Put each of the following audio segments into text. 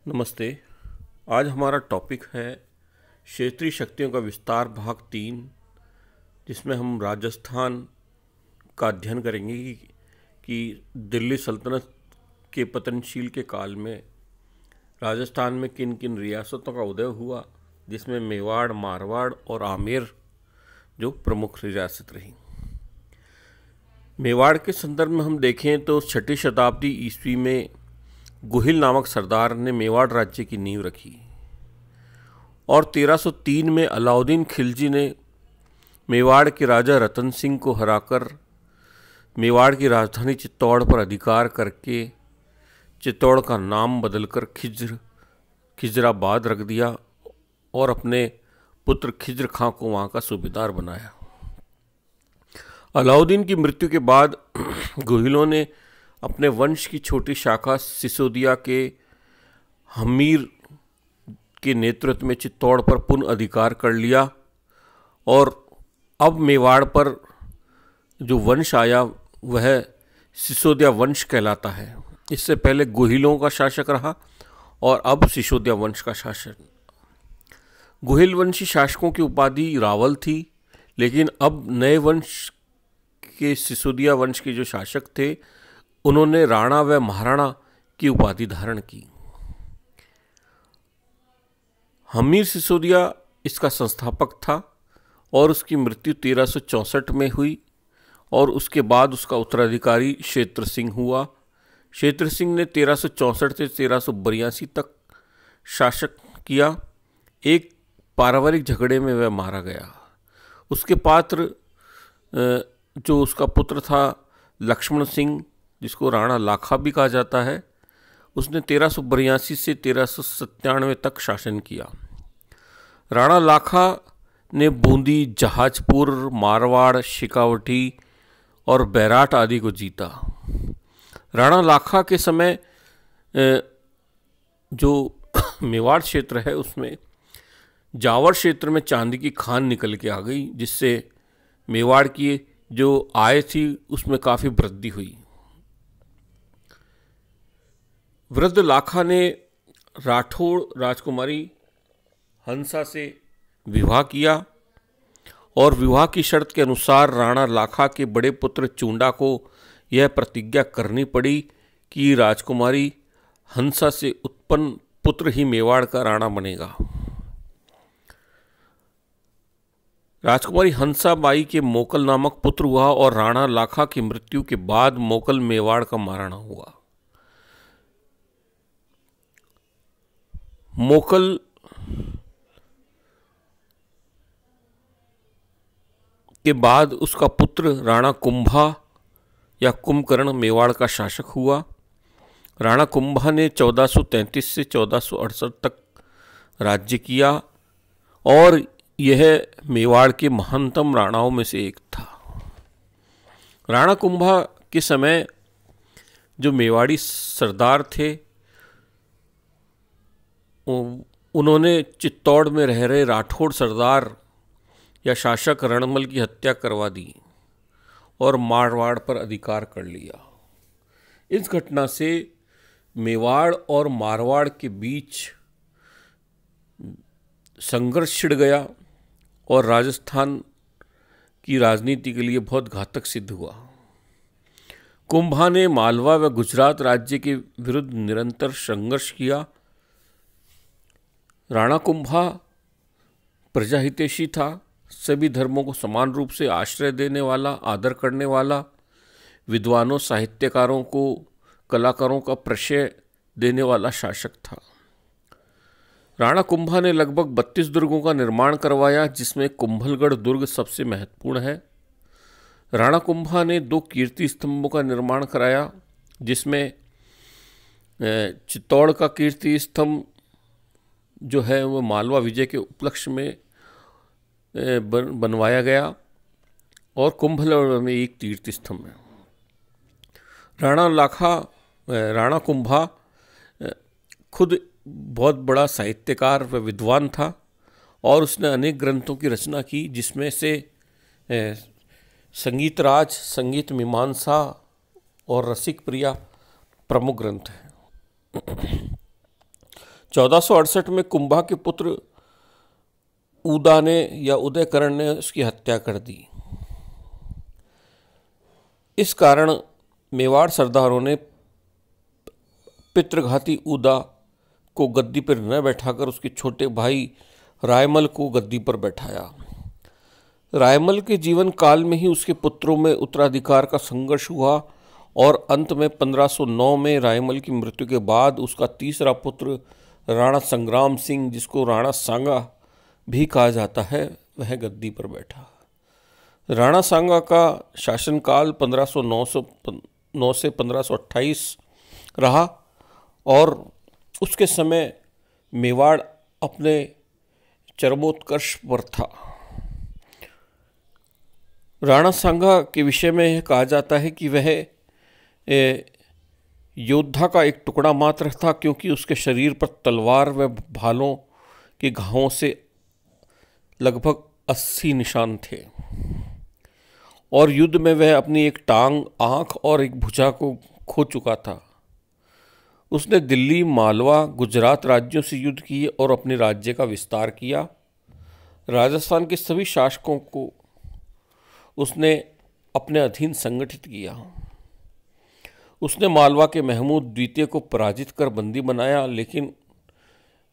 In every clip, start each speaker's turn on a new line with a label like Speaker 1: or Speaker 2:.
Speaker 1: नमस्ते। आज हमारा टॉपिक है क्षेत्रीय शक्तियों का विस्तार भाग 3, जिसमें हम राजस्थान का अध्ययन करेंगे कि दिल्ली सल्तनत के पतनशील के काल में राजस्थान में किन किन रियासतों का उदय हुआ, जिसमें मेवाड़, मारवाड़ और आमेर जो प्रमुख रियासत रही। मेवाड़ के संदर्भ में हम देखें तो 6वीं शताब्दी ईस्वी में गुहिल नामक सरदार ने मेवाड़ राज्य की नींव रखी और 1303 में अलाउद्दीन खिलजी ने मेवाड़ के राजा रतन सिंह को हराकर मेवाड़ की राजधानी चित्तौड़ पर अधिकार करके चित्तौड़ का नाम बदलकर खिजराबाद रख दिया और अपने पुत्र खिज्र खां को वहाँ का सूबेदार बनाया। अलाउद्दीन की मृत्यु के बाद गुहिलों ने अपने वंश की छोटी शाखा सिसोदिया के हमीर के नेतृत्व में चित्तौड़ पर पुनः अधिकार कर लिया और अब मेवाड़ पर जो वंश आया वह सिसोदिया वंश कहलाता है। इससे पहले गुहिलों का शासक रहा और अब सिसोदिया वंश का शासन। गुहिल वंशी शासकों की उपाधि रावल थी, लेकिन अब नए वंश के सिसोदिया वंश के जो शासक थे उन्होंने राणा व महाराणा की उपाधि धारण की। हमीर सिसोदिया इसका संस्थापक था और उसकी मृत्यु 1364 में हुई और उसके बाद उसका उत्तराधिकारी क्षेत्र सिंह हुआ। क्षेत्र सिंह ने 1364 से 1382 तक शासक किया। एक पारिवारिक झगड़े में वह मारा गया। उसके पात्र जो उसका पुत्र था लक्ष्मण सिंह, जिसको राणा लाखा भी कहा जाता है, उसने 1382 से 1397 तक शासन किया। राणा लाखा ने बूंदी, जहाजपुर, मारवाड़, शेखावटी और बैराट आदि को जीता। राणा लाखा के समय जो मेवाड़ क्षेत्र है उसमें जावर क्षेत्र में चांदी की खान निकल के आ गई, जिससे मेवाड़ की जो आय थी उसमें काफ़ी वृद्धि हुई। वृद्ध लाखा ने राठौड़ राजकुमारी हंसा से विवाह किया और विवाह की शर्त के अनुसार राणा लाखा के बड़े पुत्र चूंडा को यह प्रतिज्ञा करनी पड़ी कि राजकुमारी हंसा से उत्पन्न पुत्र ही मेवाड़ का राणा बनेगा। राजकुमारी हंसा बाई के मोकल नामक पुत्र हुआ और राणा लाखा की मृत्यु के बाद मोकल मेवाड़ का महाराणा हुआ। मोकल के बाद उसका पुत्र राणा कुंभा या कुंभकर्ण मेवाड़ का शासक हुआ। राणा कुंभा ने 1433 से 1468 तक राज्य किया और यह मेवाड़ के महानतम राणाओं में से एक था। राणा कुंभा के समय जो मेवाड़ी सरदार थे उन्होंने चित्तौड़ में रह रहे राठौड़ सरदार या शासक रणमल की हत्या करवा दी और मारवाड़ पर अधिकार कर लिया। इस घटना से मेवाड़ और मारवाड़ के बीच संघर्ष छिड़ गया और राजस्थान की राजनीति के लिए बहुत घातक सिद्ध हुआ। कुंभा ने मालवा व गुजरात राज्य के विरुद्ध निरंतर संघर्ष किया। राणा कुंभा प्रजाहितैषी था, सभी धर्मों को समान रूप से आश्रय देने वाला, आदर करने वाला, विद्वानों, साहित्यकारों को, कलाकारों का प्रश्रय देने वाला शासक था। राणा कुंभा ने लगभग 32 दुर्गों का निर्माण करवाया, जिसमें कुंभलगढ़ दुर्ग सबसे महत्वपूर्ण है। राणा कुंभा ने 2 कीर्ति स्तंभों का निर्माण कराया, जिसमें चित्तौड़ का कीर्ति स्तंभ जो है वो मालवा विजय के उपलक्ष्य में बनवाया गया और कुंभलगढ़ में एक तीर्थ स्तंभ है। राणा कुंभा खुद बहुत बड़ा साहित्यकार व विद्वान था और उसने अनेक ग्रंथों की रचना की, जिसमें से संगीत राज, संगीत मीमांसा और रसिक प्रिया प्रमुख ग्रंथ हैं। 1468 में कुंभा के पुत्र उदा ने या उदयकरण ने उसकी हत्या कर दी। इस कारण मेवाड़ सरदारों ने पितृघाती उदा को गद्दी पर न बैठाकर उसके छोटे भाई रायमल को गद्दी पर बैठाया। रायमल के जीवन काल में ही उसके पुत्रों में उत्तराधिकार का संघर्ष हुआ और अंत में 1509 में रायमल की मृत्यु के बाद उसका तीसरा पुत्र राणा संग्राम सिंह, जिसको राणा सांगा भी कहा जाता है, वह गद्दी पर बैठा। राणा सांगा का शासनकाल 1509 से 1528 रहा और उसके समय मेवाड़ अपने चरमोत्कर्ष पर था। राणा सांगा के विषय में यह कहा जाता है कि वह योद्धा का एक टुकड़ा मात्र था, क्योंकि उसके शरीर पर तलवार व भालों के घावों से लगभग 80 निशान थे और युद्ध में वह अपनी एक टांग, आंख और एक भुजा को खो चुका था। उसने दिल्ली, मालवा, गुजरात राज्यों से युद्ध किए और अपने राज्य का विस्तार किया। राजस्थान के सभी शासकों को उसने अपने अधीन संगठित किया। उसने मालवा के महमूद द्वितीय को पराजित कर बंदी बनाया, लेकिन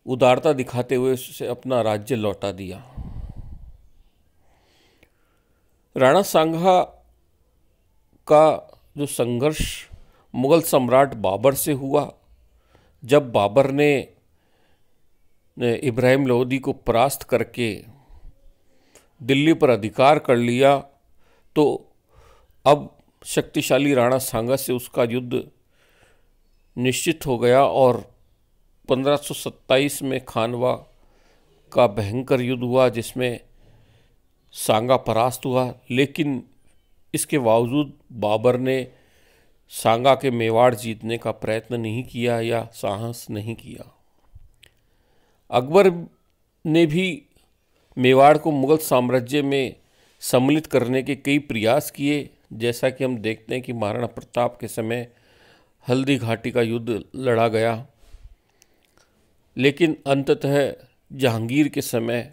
Speaker 1: उदारता दिखाते हुए उसे अपना राज्य लौटा दिया। राणा सांगा का जो संघर्ष मुगल सम्राट बाबर से हुआ, जब बाबर ने इब्राहिम लोदी को परास्त करके दिल्ली पर अधिकार कर लिया, तो अब शक्तिशाली राणा सांगा से उसका युद्ध निश्चित हो गया और 1527 में खानवा का भयंकर युद्ध हुआ, जिसमें सांगा परास्त हुआ। लेकिन इसके बावजूद बाबर ने सांगा के मेवाड़ जीतने का प्रयत्न नहीं किया या साहस नहीं किया। अकबर ने भी मेवाड़ को मुगल साम्राज्य में सम्मिलित करने के कई प्रयास किए, जैसा कि हम देखते हैं कि महाराणा प्रताप के समय हल्दी घाटी का युद्ध लड़ा गया, लेकिन अंततः जहांगीर के समय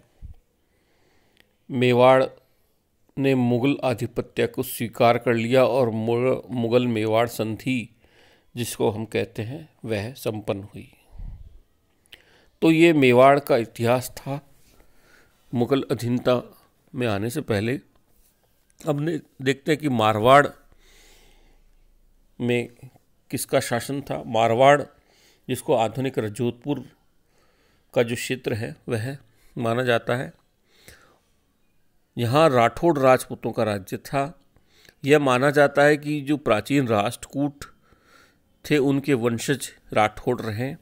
Speaker 1: मेवाड़ ने मुगल आधिपत्य को स्वीकार कर लिया और मुगल मेवाड़ संधि, जिसको हम कहते हैं, वह संपन्न हुई। तो ये मेवाड़ का इतिहास था मुगल अधीनता में आने से पहले। अब देखते हैं कि मारवाड़ में किसका शासन था। मारवाड़, जिसको आधुनिक जोधपुर का जो क्षेत्र है वह माना जाता है, यहाँ राठौड़ राजपूतों का राज्य था। यह माना जाता है कि जो प्राचीन राष्ट्रकूट थे उनके वंशज राठौड़ रहे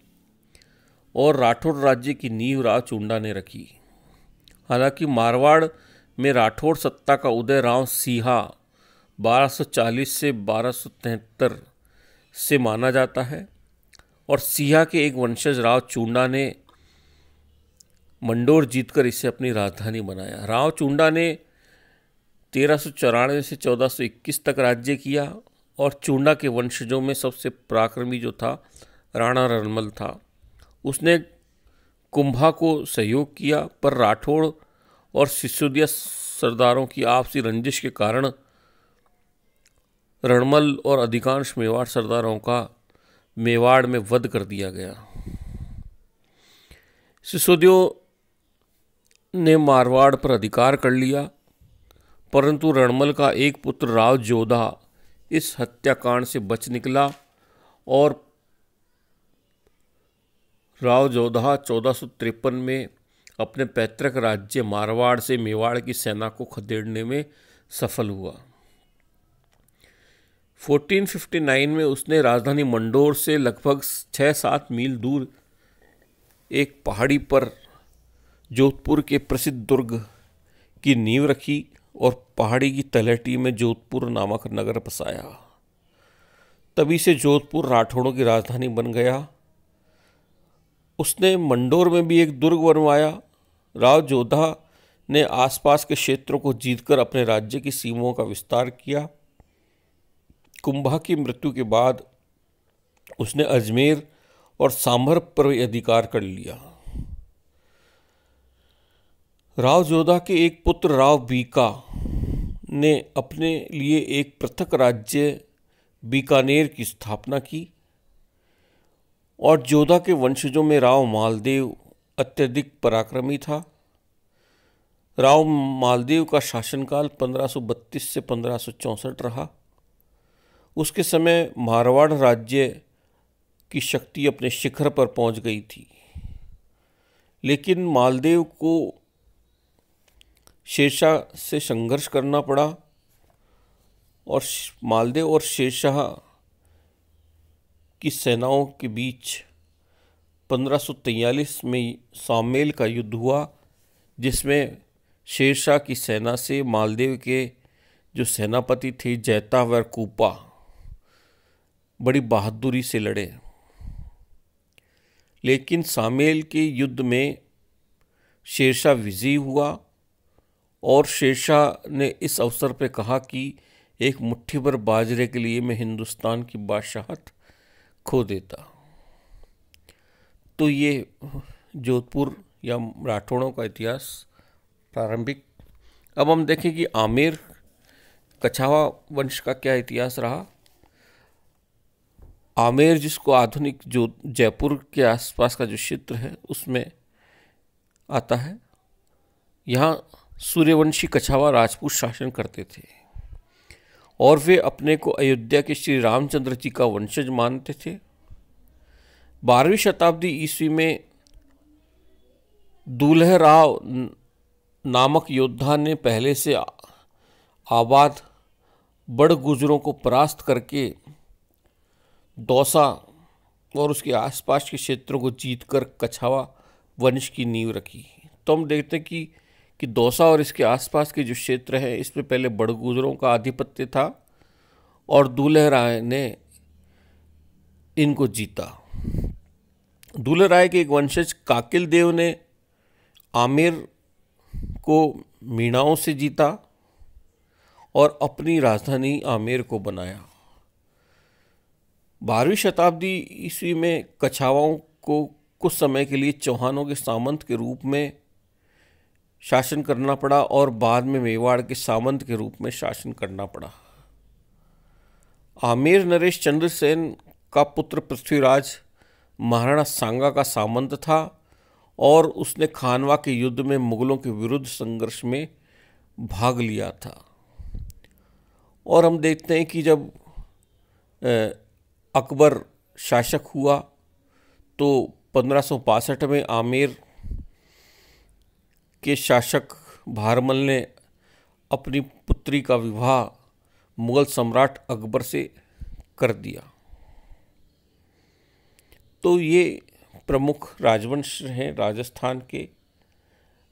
Speaker 1: और राठौड़ राज्य की नींव राव चुंडा ने रखी। हालांकि मारवाड़ में राठौड़ सत्ता का उदय राव सिंहा 1240 से 1273 से माना जाता है और सिंहा के एक वंशज राव चुंडा ने मंडोर जीतकर इसे अपनी राजधानी बनाया। राव चुंडा ने 1394 से 1421 तक राज्य किया और चुंडा के वंशजों में सबसे पराक्रमी जो था राणा रणमल था। उसने कुंभा को सहयोग किया, पर राठौड़ और सिसोदिया सरदारों की आपसी रंजिश के कारण रणमल और अधिकांश मेवाड़ सरदारों का मेवाड़ में वध कर दिया गया। सिसोदियों ने मारवाड़ पर अधिकार कर लिया, परंतु रणमल का एक पुत्र राव जोधा इस हत्याकांड से बच निकला और राव जोधा 1453 में अपने पैतृक राज्य मारवाड़ से मेवाड़ की सेना को खदेड़ने में सफल हुआ। 1459 में उसने राजधानी मंडोर से लगभग 6-7 मील दूर एक पहाड़ी पर जोधपुर के प्रसिद्ध दुर्ग की नींव रखी और पहाड़ी की तलहटी में जोधपुर नामक नगर बसाया। तभी से जोधपुर राठौड़ों की राजधानी बन गया। उसने मंडोर में भी एक दुर्ग बनवाया। राव जोधा ने आसपास के क्षेत्रों को जीतकर अपने राज्य की सीमाओं का विस्तार किया। कुंभा की मृत्यु के बाद उसने अजमेर और सांभर पर अधिकार कर लिया। राव जोधा के एक पुत्र राव बीका ने अपने लिए एक पृथक राज्य बीकानेर की स्थापना की और जोधा के वंशजों में राव मालदेव अत्यधिक पराक्रमी था। राव मालदेव का शासनकाल 1532 से 1564 रहा। उसके समय मारवाड़ राज्य की शक्ति अपने शिखर पर पहुंच गई थी, लेकिन मालदेव को शेरशाह से संघर्ष करना पड़ा और मालदेव और शेरशाह की सेनाओं के बीच 1543 में सामेल का युद्ध हुआ, जिसमें शेरशाह की सेना से मालदेव के जो सेनापति थे जैता व कूपा बड़ी बहादुरी से लड़े। लेकिन सामेल के युद्ध में शेरशाह विजयी हुआ और शेरशाह ने इस अवसर पर कहा कि एक मुट्ठी भर बाजरे के लिए मैं हिंदुस्तान की बादशाहत खो देता। तो ये जोधपुर या राठौड़ों का इतिहास प्रारंभिक। अब हम देखें कि आमेर कछावा वंश का क्या इतिहास रहा। आमेर, जिसको आधुनिक जो जयपुर के आसपास का जो क्षेत्र है उसमें आता है, यहाँ सूर्यवंशी कछावा राजपूत शासन करते थे और वे अपने को अयोध्या के श्री रामचंद्र जी का वंशज मानते थे। 12वीं शताब्दी ईस्वी में दूल्हे राव नामक योद्धा ने पहले से आबाद बड़ गुजरों को परास्त करके दौसा और उसके आसपास के क्षेत्रों को जीतकर कछावा वंश की नींव रखी। तो हम देखते हैं कि दौसा और इसके आसपास के जो क्षेत्र हैं इसमें पहले बड़ गुजरों का आधिपत्य था और दूल्हे राय ने इनको जीता। दूल्हे राय के एक वंशज काकिल देव ने आमेर को मीणाओं से जीता और अपनी राजधानी आमेर को बनाया। 12वीं शताब्दी ईस्वी में कछावाओं को कुछ समय के लिए चौहानों के सामंत के रूप में शासन करना पड़ा और बाद में मेवाड़ के सामंत के रूप में शासन करना पड़ा। आमेर नरेश चंद्र सेन का पुत्र पृथ्वीराज महाराणा सांगा का सामंत था और उसने खानवा के युद्ध में मुगलों के विरुद्ध संघर्ष में भाग लिया था। और हम देखते हैं कि जब अकबर शासक हुआ तो 1562 में आमेर के शासक भारमल ने अपनी पुत्री का विवाह मुगल सम्राट अकबर से कर दिया। तो ये प्रमुख राजवंश हैं राजस्थान के,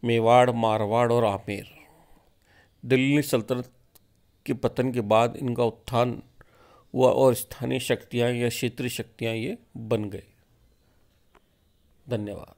Speaker 1: मेवाड़, मारवाड़ और आमेर। दिल्ली सल्तनत के पतन के बाद इनका उत्थान हुआ और स्थानीय शक्तियाँ या क्षेत्रीय शक्तियाँ ये बन गए। धन्यवाद।